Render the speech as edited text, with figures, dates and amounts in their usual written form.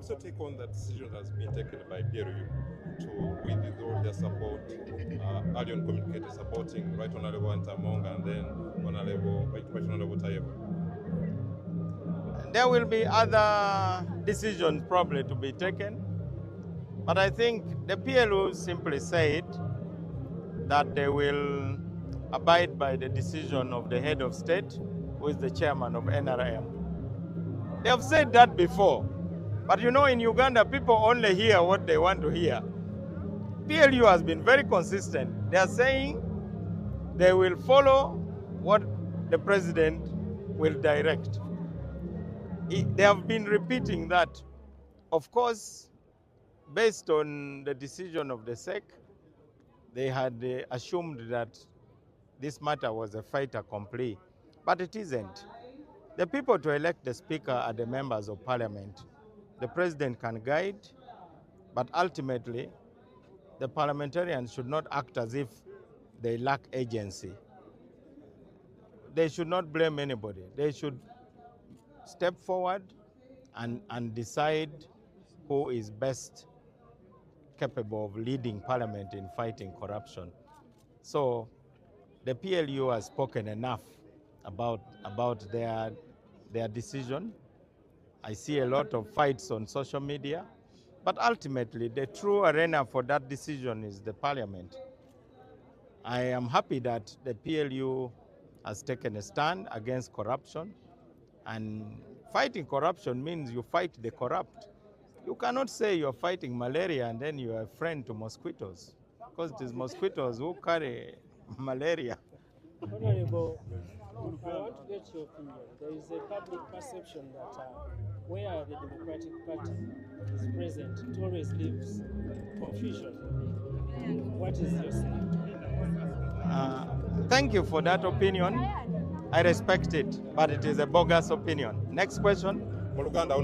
What's your take on that decision that's been taken by PLU to withdraw their support, early on communicated supporting Right Honorable Antamonga and then Right Honorable Tayebo? There will be other decisions probably to be taken, but I think the PLO simply said that they will abide by the decision of the head of state, who is the chairman of NRM. They have said that before, but you know, in Uganda, people only hear what they want to hear. PLU has been very consistent. They are saying they will follow what the president will direct. They have been repeating that. Of course, based on the decision of the SEC, they had assumed that this matter was a fait accompli, but it isn't. The people to elect the speaker are the members of parliament. The president can guide, but ultimately, the parliamentarians should not act as if they lack agency. They should not blame anybody. They should step forward and decide who is best capable of leading parliament in fighting corruption. So the PLU has spoken enough about their decision. I see a lot of fights on social media, but ultimately the true arena for that decision is the parliament. I am happy that the PLU has taken a stand against corruption, and fighting corruption means you fight the corrupt. You cannot say you're fighting malaria and then you're a friend to mosquitoes, because it is mosquitoes who carry malaria. Honorable, I want to get your opinion. There is a public perception that where the Democratic Party is present, it always leaves confusion. What is your say? Thank you for that opinion. I respect it, but it is a bogus opinion. Next question. Uganda,